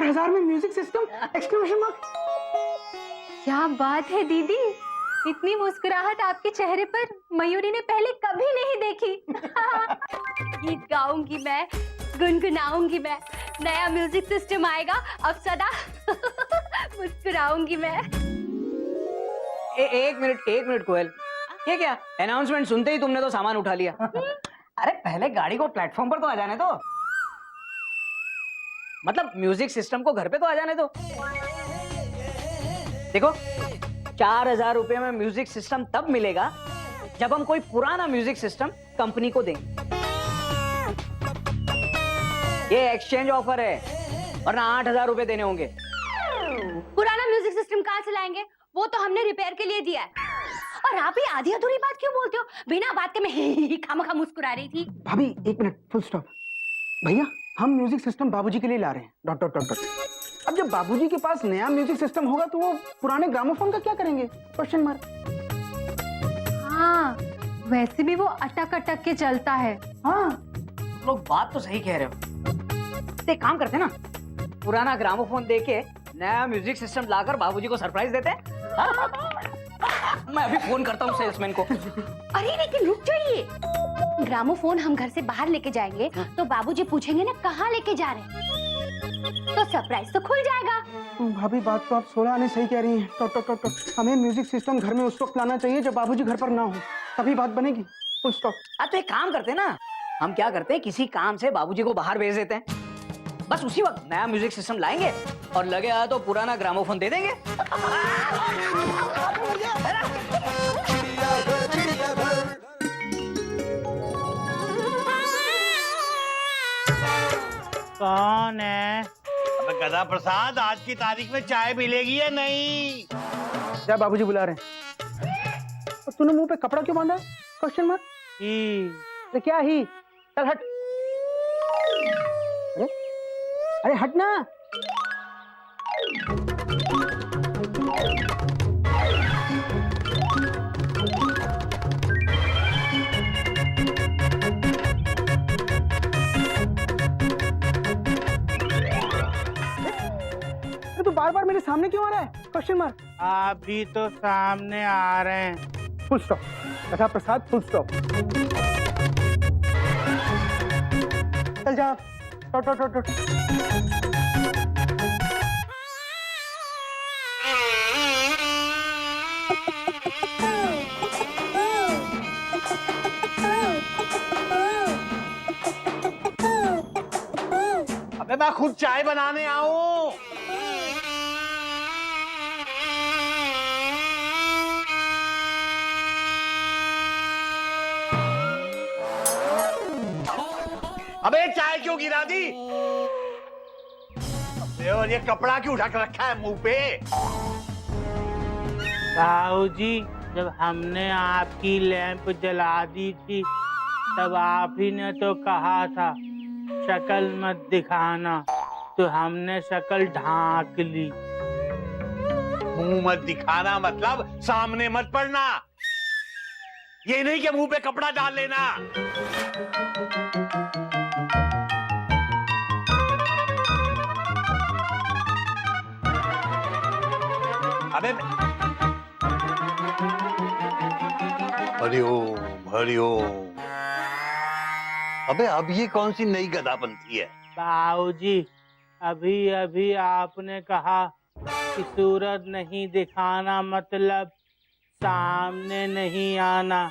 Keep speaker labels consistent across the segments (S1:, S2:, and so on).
S1: 4,000 में music system! Exclamation mark!
S2: क्या बात है दीदी, इतनी मुस्कुराहट आपके चेहरे पर मयूरी ने पहले कभी नहीं देखी। गीत गाऊंगी मैं, गुनगुनाऊंगी मैं, नया म्यूजिक सिस्टम आएगा, अब सदा मुस्कुराऊंगी मैं।
S3: एक मिनट कोयल, ये क्या अनाउंसमेंट सुनते ही तुमने तो सामान उठा लिया? अरे पहले गाड़ी को प्लेटफॉर्म पर तो आ जाने दो, मतलब म्यूजिक सिस्टम को घर पे तो आ जाने दो। देखो 4,000 रुपए में म्यूजिक सिस्टम तब मिलेगा जब हम कोई पुराना म्यूजिक सिस्टम कंपनी को देंगे। ये एक्सचेंज ऑफर है, वरना 8,000 रुपए देने होंगे।
S2: पुराना म्यूजिक सिस्टम कहाँ से लाएंगे? वो तो हमने रिपेयर के लिए दिया है। और आप ही आधी अधूरी बात क्यों बोलते हो? बिना बात के मैं खामखा मुस्कुरा रही थी।
S1: भाभी एक मिनट, फुल स्टॉप। भैया हम म्यूजिक सिस्टम बाबूजी के लिए ला रहे हैं, डॉट डॉट डॉट डॉट। अब जब बाबूजी के पास नया म्यूजिक सिस्टम होगा तो वो पुराने ग्रामोफोन का क्या करेंगे? Question mark.
S2: हाँ, वैसे भी वो अटक अटक के चलता है।
S3: हाँ, लोग बात तो सही कह रहे हो। एक काम करते ना, पुराना ग्रामोफोन देके नया म्यूजिक सिस्टम लाकर बाबूजी को सरप्राइज देते हैं। मैं अभी फोन करता हूँ सेल्समैन को।
S2: अरे लेकिन रुक जाइए, ग्रामोफोन हम घर से बाहर लेके जाएंगे तो बाबूजी पूछेंगे ना कहाँ लेके जा रहे हैं, तो सरप्राइज तो खुल जाएगा।
S1: भाभी बात तो आप 16 आने सही कह रही हैं। Taught taught taught. हमें म्यूजिक सिस्टम घर में उस वक्त लाना चाहिए जब बाबूजी घर पर ना हो, तभी बात बनेगी। Full stop.
S3: अब तो एक काम करते हैं ना, हम क्या करते हैं, किसी काम से बाबूजी को बाहर भेज देते हैं, बस उसी वक्त नया म्यूजिक सिस्टम लाएंगे और लगे आया तो पुराना ग्रामोफोन दे देंगे।
S4: कौन है? अबे गधा प्रसाद, आज की तारीख में चाय मिलेगी या नहीं?
S1: क्या बाबूजी बुला रहे हैं? तो तूने मुंह पे कपड़ा क्यों बांधा? Question mark. तो क्या ही? चल हट। अरे अरे हट ना। तो बार-बार मेरे सामने क्यों आ रहा है? Question mark.
S4: आप भी तो सामने आ रहे हैं।
S1: Full stop. गधा प्रसाद, फुल स्टॉप। चल जा। Taught taught taught taught.
S4: अबे मैं खुद चाय बनाने आऊं। अबे चाय क्यों गिरा दी? अबे और ये कपड़ा क्यों ढक रखा है मुंह पे?
S5: बाबूजी, जब हमने आपकी लैंप जला दी थी तब आप ही ने तो कहा था शक्ल मत दिखाना, तो हमने शक्ल ढांक ली।
S4: मुंह मत दिखाना मतलब सामने मत पड़ना, ये नहीं कि मुंह पे कपड़ा डाल लेना। अबे हरिओम हरिओम। अबे अब ये कौन सी नई गधापंथी है?
S5: बाबूजी, अभी अभी आपने कहा कि सूरत नहीं दिखाना मतलब सामने नहीं आना,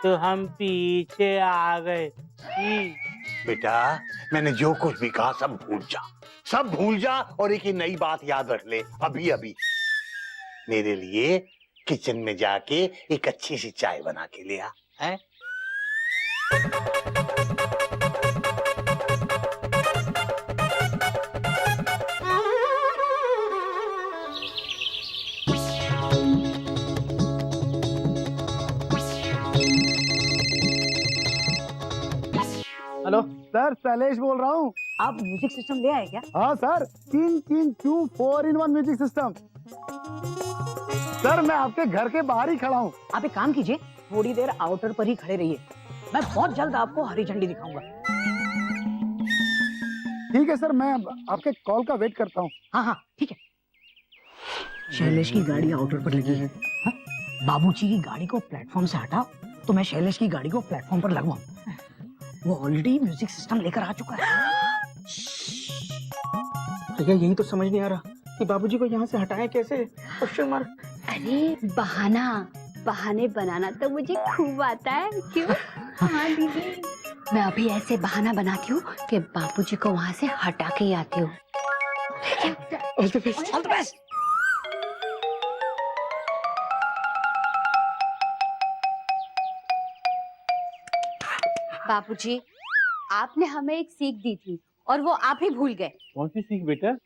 S5: तो हम पीछे आ गए।
S4: बेटा मैंने जो कुछ भी कहा सब भूल जा, सब भूल जा और एक ही नई बात याद रख ले। अभी अभी मेरे लिए किचन में जाके एक अच्छी सी चाय बना के ले आ। हैं?
S1: हेलो सर, शैलेश बोल रहा हूँ।
S3: आप म्यूजिक सिस्टम ले आए क्या?
S1: हाँ sir, king king Q 4-in-1 music system. Sir मैं आपके घर के बाहर ही खड़ा हूँ।
S3: आप एक काम कीजिए, थोड़ी देर आउटर पर ही खड़े रहिए, मैं बहुत जल्द आपको हरी झंडी दिखाऊंगा।
S1: ठीक है सर, मैं आपके कॉल का वेट करता हूँ।
S3: हाँ हाँ ठीक है। शैलेश की गाड़ी आउटर पर लगी है। हाँ? बाबूजी की गाड़ी को प्लेटफॉर्म से हटाओ तो मैं शैलेश की गाड़ी को प्लेटफॉर्म पर लगवाऊं। वो ऑलरेडी म्यूजिक सिस्टम लेकर आ चुका है।
S1: भैया यही तो समझ नहीं आ रहा कि बाबूजी को यहाँ से हटाएं कैसे। Question mark.
S2: अरे बहाना, बहाने बनाना तो मुझे खूब आता है। क्यों? हाँ दीदी, मैं अभी ऐसे बहाना बनाती हूँ कि बाबूजी को वहाँ से हटा के ही आती हूँ।
S1: All the best.
S3: All the best.
S2: बाबूजी, आपने हमें एक सीख दी थी और वो आप ही भूल गए।
S5: कौन सी सीख बेटा?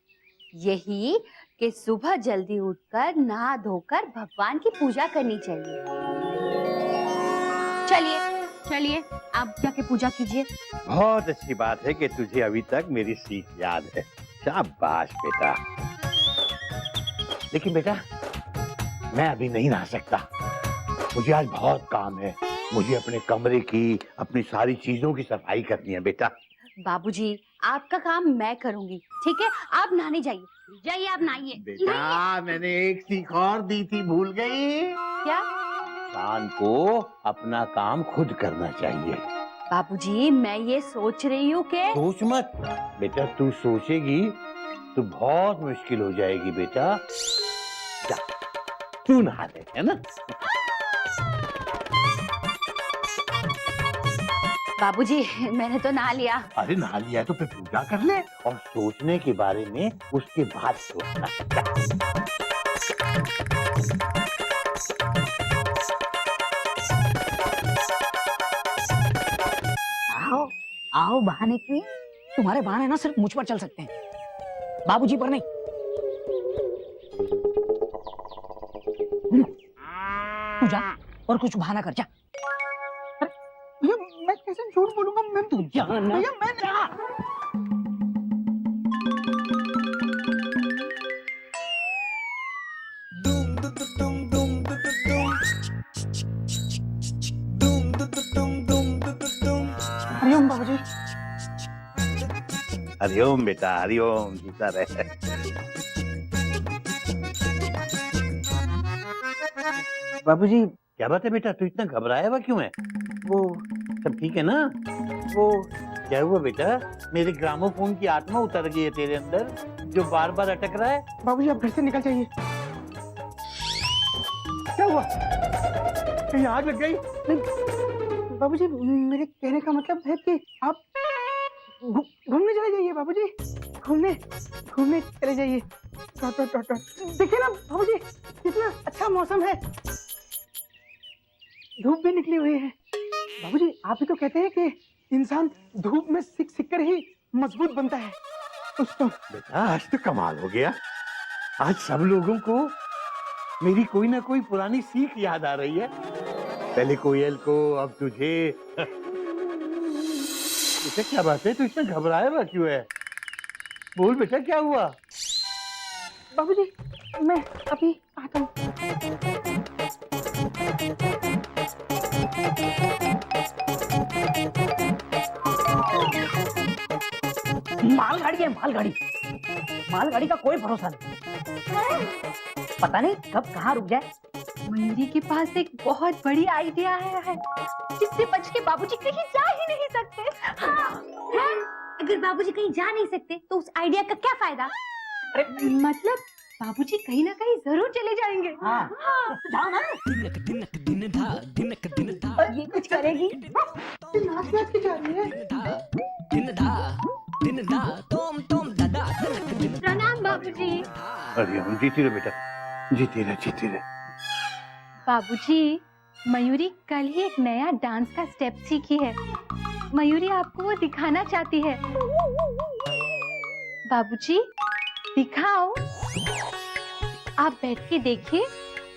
S2: यही कि सुबह जल्दी उठकर नहा धोकर भगवान की पूजा करनी चाहिए। चलिए चलिए, आप जाके पूजा कीजिए।
S4: बहुत अच्छी बात है कि तुझे अभी तक मेरी सीख याद है। शाबाश बेटा। लेकिन बेटा मैं अभी नहीं रह सकता, मुझे आज बहुत काम है। मुझे अपने कमरे की, अपनी सारी चीजों की सफाई करनी है बेटा।
S2: बाबूजी, आपका काम मैं करूंगी, ठीक है? आप नहाने जाइए, जाइए आप नहाइए।
S4: बेटा मैंने एक सीख और दी थी, भूल गई?
S2: क्या?
S4: इंसान को अपना काम खुद करना चाहिए।
S2: बाबूजी, मैं ये सोच रही हूँ कि
S4: सोच मत बेटा, तू सोचेगी तो बहुत मुश्किल हो जाएगी बेटा। जा तू नहा ले, है ना?
S2: बाबूजी, मैंने तो नहा लिया।
S4: अरे नहा लिया है तो फिर पूजा कर ले और सोचने के बारे में उसके बाद सोचना।
S3: आओ आओ बहाने की। तुम्हारे बहाने ना सिर्फ मुझ पर चल सकते हैं, बाबूजी पर नहीं। तू जा और कुछ बहाना कर जा।
S1: भैया मैं कैसे झूठ बोलूंगा? मैं
S3: तू जा ना।
S1: भैया मैं
S3: जा।
S1: हरिओम बाबूजी।
S4: हरिओम बेटा, हरिओम। जीता रहे।
S1: बाबूजी
S4: क्या बात है बेटा, तू इतना घबराया हुआ क्यों है?
S1: वो
S4: सब ठीक है ना?
S1: वो
S4: क्या हुआ बेटा? मेरे ग्रामोफोन की आत्मा उतर गई है तेरे अंदर, जो बार बार अटक रहा है।
S1: बाबूजी आप घर से निकल जाइए। क्या हुआ? कहीं आग लग गई? नहीं बाबूजी, मेरे कहने का मतलब है कि आप घूमने चले जाइए बाबूजी। घूमने घूमने चले जाइए। देखिए ना बाबूजी, कितना अच्छा मौसम है, धूप भी निकली हुई है। बाबूजी आप ही तो कहते हैं कि इंसान धूप में सिक सिक कर ही मजबूत बनता है। कुछ तो
S4: बेटा आज तो कमाल हो गया। आज सब लोगों को मेरी कोई ना कोई पुरानी सीख याद आ रही है। पहले कोयल को, अब तुझे। बेटा क्या बात है, तू इतना घबराया हुआ क्यों है? बोल बेटा क्या हुआ?
S1: बाबूजी मैं अभी आता हूँ।
S3: मालगाड़ी है, मालगाड़ी। मालगाड़ी का कोई भरोसा नहीं, पता नहीं कब कहाँ रुक जाए।
S2: मयूरी के पास एक बहुत बड़ी आइडिया है जिससे बच के बाबूजी कहीं जा ही नहीं सकते। हाँ, है? अगर बाबूजी कहीं जा नहीं सकते तो उस आइडिया का क्या फायदा? मतलब बाबूजी कहीं ना कहीं जरूर चले जाएंगे।
S3: हाँ, जाओ ना।
S2: ये कुछ करेगी?
S1: नाच नाच के जा रही है।
S2: प्रणाम बाबूजी।
S4: अरे हम जीती रहे बेटा, जीती रहे, जीती रहे।
S2: बाबूजी, मयूरी कल ही एक नया डांस का स्टेप सीखी है। मयूरी आपको वो दिखाना चाहती है। बाबूजी दिखाओ। आप बैठ के देखिए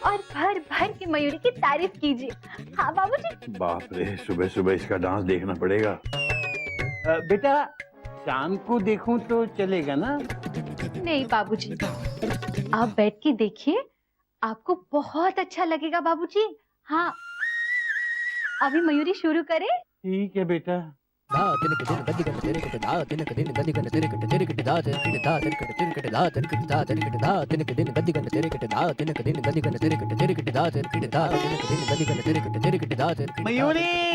S2: और भर भर के मयूरी की तारीफ कीजिए। हाँ बाबूजी।
S4: बाप रे, सुबह सुबह इसका डांस देखना पड़ेगा। बेटा शाम को देखूं तो चलेगा ना?
S2: नहीं बाबूजी, आप बैठ के देखिए, आपको बहुत अच्छा लगेगा बाबूजी। हाँ, अभी मयूरी शुरू करे।
S5: ठीक है बेटा, मयूरी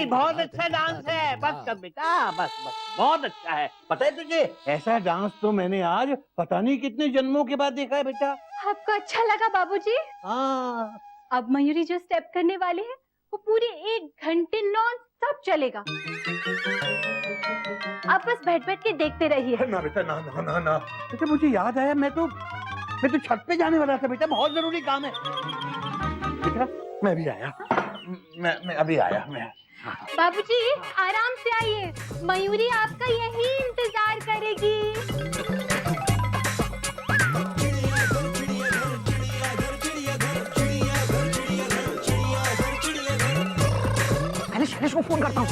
S5: बहुत अच्छा डांस है, बस कर बेटा, बस बस बहुत अच्छा है। पता है तुझे, ऐसा डांस तो मैंने आज पता नहीं कितने जन्मों के बाद देखा है बेटा।
S2: आपको अच्छा लगा बाबूजी?
S5: हाँ।
S2: अब मयूरी जो स्टेप करने वाली है वो पूरे 1 घंटे नॉन स्टॉप चलेगा। आप बस बैठ बैठ के देखते रहिए।
S4: ना बेटा, ना ना ना ना।
S5: बेटा मुझे याद आया, मैं तो छत पे जाने वाला था बेटा, बहुत जरूरी काम है। बेटा
S4: मैं भी आया, मैं अभी आया। मैं
S2: बाबूजी आराम से आइए, मयूरी आपका यही इंतजार करेगी।
S3: शैलेश को फोन करता हूँ।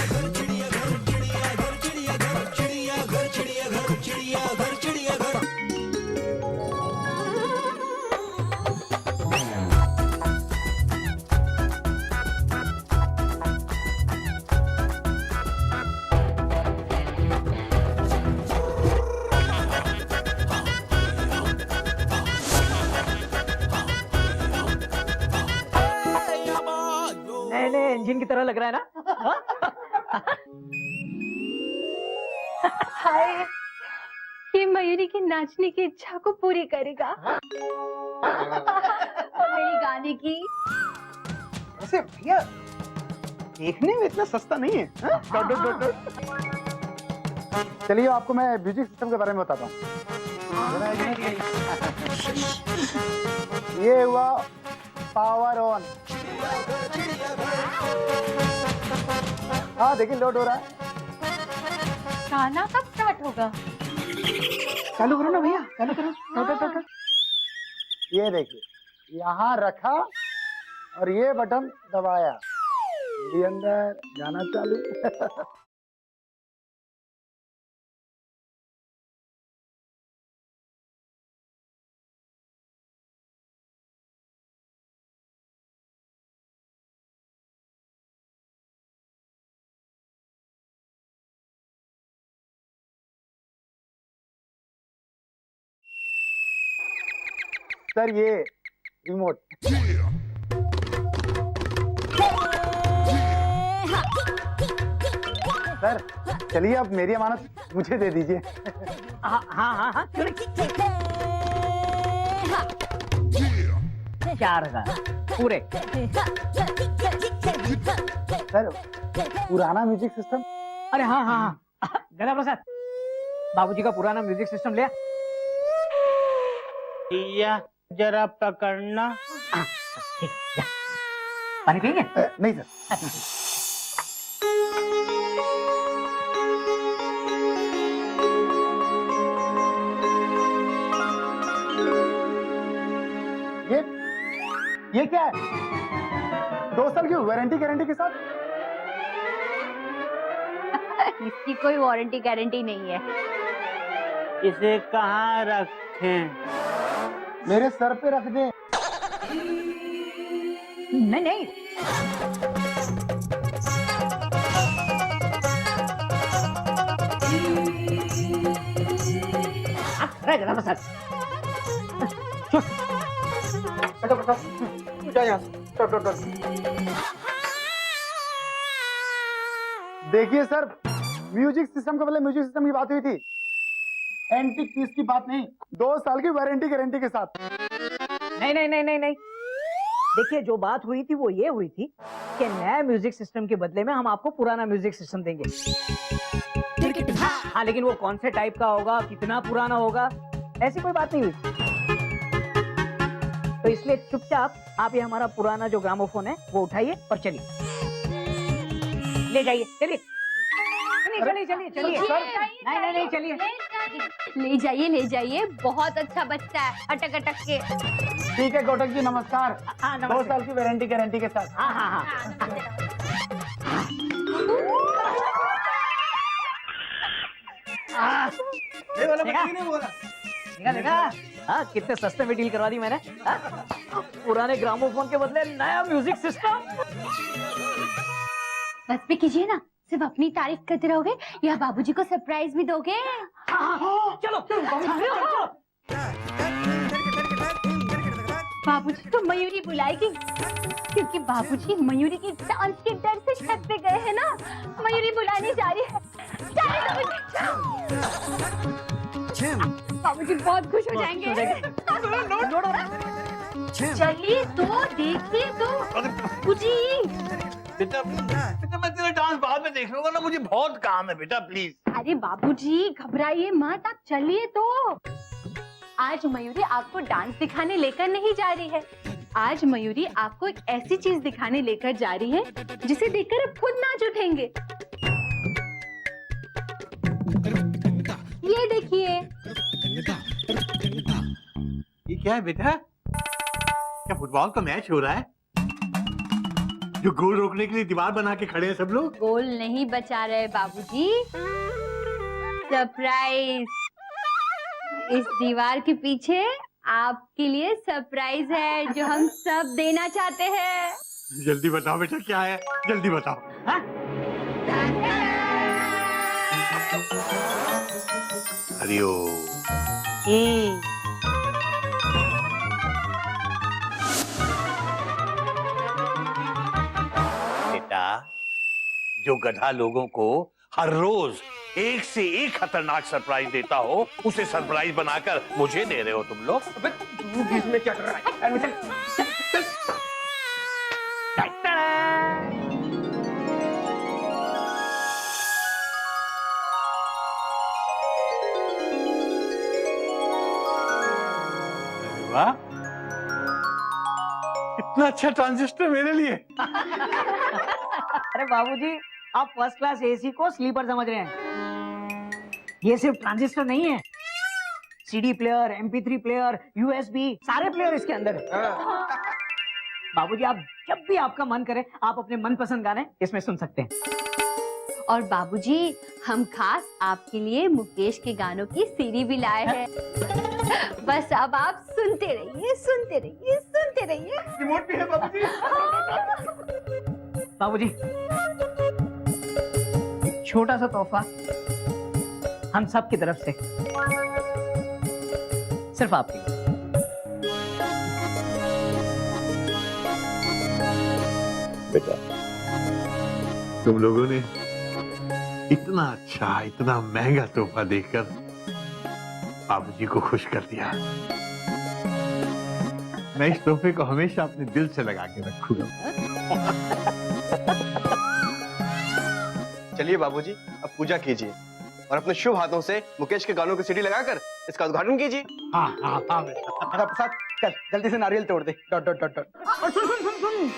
S3: नए इंजन की तरह लग रहा है ना?
S2: हाय, ये मयूरी की नाचने की इच्छा को पूरी करेगा। और मेरी गाने की।
S1: वैसे भैया देखने में इतना सस्ता नहीं है। चलिए आपको मैं म्यूजिक सिस्टम के बारे में बताता हूँ। ये हुआ पावर ऑन। हाँ देखिए लोड हो रहा है।
S2: गाना कब स्टार्ट होगा?
S1: चालू करो ना भैया, चालू करो। ये देखिए, यहाँ रखा और ये बटन दबाया, ये अंदर गाना चालू। सर ये रिमोट। सर चलिए अब मेरी अमानत मुझे दे दीजिए।
S3: हाँ हाँ हाँ हाँ, क्यों नहीं? क्या रहा पूरे?
S1: सर पुराना म्यूजिक सिस्टम।
S3: अरे हाँ हाँ हाँ, गला प्रसाद, बाबूजी का पुराना म्यूजिक सिस्टम ले आ।
S5: भैया जरा पकड़ना।
S3: ठीक, जा। पानी पिएंगे?
S1: नहीं सर। ये क्या है? 2 साल की वारंटी गारंटी के साथ?
S2: इसकी कोई वारंटी गारंटी नहीं है।
S5: इसे कहाँ रखें?
S1: मेरे सर पे रख दे।
S3: नहीं नहीं, गला प्रसाद
S1: देखिए सर, म्यूजिक सिस्टम के पहले म्यूजिक सिस्टम की बात हुई थी, एंटीक पीस की बात नहीं। 2 साल की वारंटी गारंटी के साथ।
S3: नहीं नहीं नहीं नहीं नहीं, देखिए जो बात हुई थी वो ये हुई थी कि नया म्यूजिक सिस्टम के बदले में हम आपको पुराना म्यूजिक सिस्टम देंगे। हाँ लेकिन वो कौन से टाइप का होगा, कितना पुराना होगा, ऐसी कोई बात नहीं हुई। तो इसलिए चुपचाप आप ये हमारा पुराना जो ग्रामोफोन है वो उठाइए और चलिए, ले जाइए, चलिए चलिए चलिए चलिए। नहीं नहीं नहीं, चलिए
S2: ले जाइए, बहुत अच्छा बच्चा है, अटक अटक के।
S1: ठीक है कोटक जी, नमस्कार।
S3: हाँ
S1: 2 साल की वारंटी गारंटी के साथ।
S3: हाँ हाँ हाँ, देखा देखा, हाँ कितने सस्ते में डील करवा दी मैंने। पुराने ग्रामोफोन के बदले नया म्यूजिक सिस्टम।
S2: बस भी कीजिए ना, सिर्फ अपनी तारीफ करते रहोगे या बाबूजी को सरप्राइज भी दोगे?
S3: चलो चलो।
S2: बाबूजी को मयूरी बुलाएगी क्योंकि बाबूजी मयूरी की डांस के डर से छत पे गए हैं ना। मयूरी बुलाने जा रही है। बाबूजी बहुत खुश हो जाएंगे। चलिए तो देखिए तो बाबूजी।
S4: बेटा मैं तेरा डांस बाद में देख लूंगा ना, मुझे बहुत काम है बेटा, प्लीज।
S2: अरे बाबूजी घबराइए मत, आप चलिए तो। आज मयूरी आपको डांस दिखाने लेकर नहीं जा रही है। आज मयूरी आपको एक ऐसी चीज दिखाने लेकर जा रही है जिसे देखकर आप खुद नाच उठेंगे। ये देखिए।
S4: ये क्या है बेटा? क्या फुटबॉल का मैच हो रहा है? जो गोल रोकने के लिए दीवार बना के खड़े हैं सब लोग?
S2: गोल नहीं बचा रहे बाबूजी, सरप्राइज। इस दीवार के पीछे आपके लिए सरप्राइज है जो हम सब देना चाहते हैं।
S4: जल्दी बताओ बेटा क्या है, जल्दी बताओ। हरिओम। बेटा जो गधा लोगों को हर रोज एक से एक खतरनाक सरप्राइज देता हो, उसे सरप्राइज बनाकर मुझे दे रहे हो तुम लोग।
S3: इसमें क्या कर रहा है?
S4: वाह, इतना अच्छा ट्रांजिस्टर मेरे लिए।
S3: अरे बाबूजी, आप फर्स्ट क्लास एसी को स्लीपर समझ रहे हैं। ये सिर्फ ट्रांजिस्टर नहीं है, CD player, MP3 player, USB, सारे प्लेयर इसके अंदर है। बाबूजी, आप जब भी आपका मन करे आप अपने मनपसंद गाने इसमें सुन सकते हैं।
S2: और बाबूजी हम खास आपके लिए मुकेश के गानों की सीडी भी लाए हैं। बस अब आप सुनते रहिए, सुनते रहिए, सुनते रहिए।
S4: रिमोट भी है बाबूजी।
S3: बाबूजी, एक छोटा सा तोहफा हम सब की तरफ से, सिर्फ आपके लिए।
S4: बेटा तुम लोगों ने इतना अच्छा, इतना महंगा तोहफा देकर बाबूजी को खुश कर दिया। मैं इस तोहफे को हमेशा अपने दिल से लगा के रखूंगा।
S6: चलिए बाबूजी, अब पूजा कीजिए और अपने शुभ हाथों से मुकेश के गानों की सीडी लगाकर इसका उद्घाटन कीजिए।
S4: हाँ हाँ हाँ बेटा।
S6: प्रसाद, चल जल्दी से नारियल तोड़ दे। Dot dot dot dot.
S1: और सुन,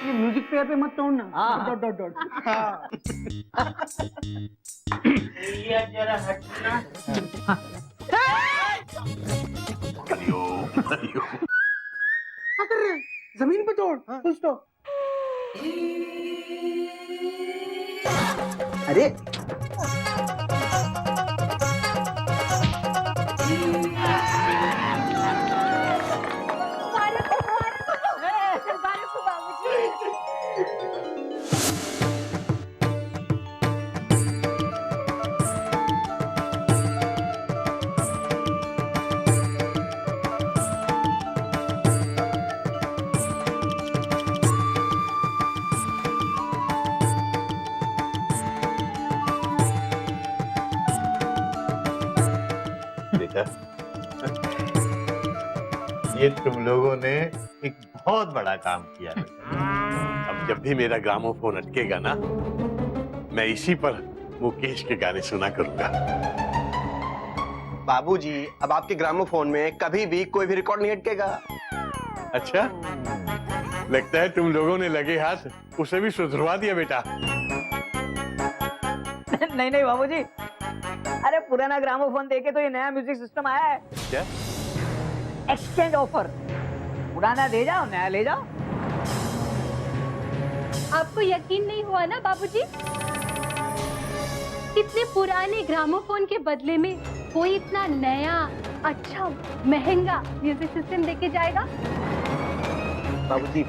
S1: ये म्यूजिक प्लेयर पे मत तोड़ना।
S3: हाँ।
S1: Dot dot dot.
S6: हाँ।
S5: ये जरा हटना।
S4: हरिओम, हरिओम।
S1: क्या कर रहे हैं? जमीन पे तोड़। Full stop.
S6: अरे
S4: बेटा ये तुम लोगों ने एक बहुत बड़ा काम किया है। अब जब भी मेरा ग्रामोफोन अटकेगा ना, मैं इसी पर मुकेश के गाने सुना करूंगा।
S6: बाबूजी, अब आपके ग्रामोफोन में कभी भी कोई भी रिकॉर्ड नहीं अटकेगा।
S4: अच्छा, लगता है तुम लोगों ने लगे हाथ उसे भी सुधरवा दिया बेटा।
S3: नहीं नहीं बाबूजी, अरे पुराना ग्रामोफोन देके तो ये नया म्यूजिक सिस्टम आया है।
S4: क्या?
S3: एक्सचेंज ऑफर, पुराना दे जाओ, नया ले जाओ।
S2: आपको यकीन नहीं हुआ ना बाबूजी? इतने पुराने ग्रामोफोन के बदले में कोई इतना नया, अच्छा, महंगा म्यूजिक सिस्टम देके जाएगा?
S6: बाबूजी,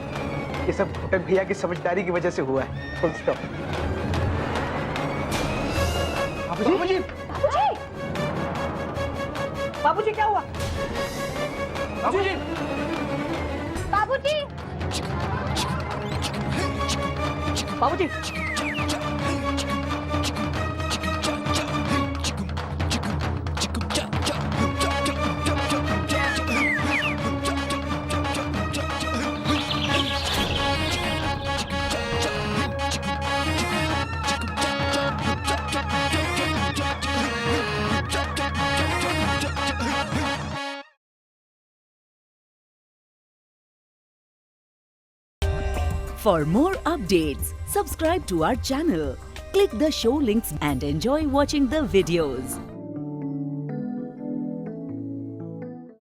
S6: ये सब घटक भैया की समझदारी की वजह से हुआ है। Full stop.
S1: बाबूजी
S3: बाबूजी क्या हुआ?
S1: बाबूजी
S2: बाबूजी
S3: बाबूजी
S7: For more updates, subscribe to our channel, click the show links and enjoy watching the videos.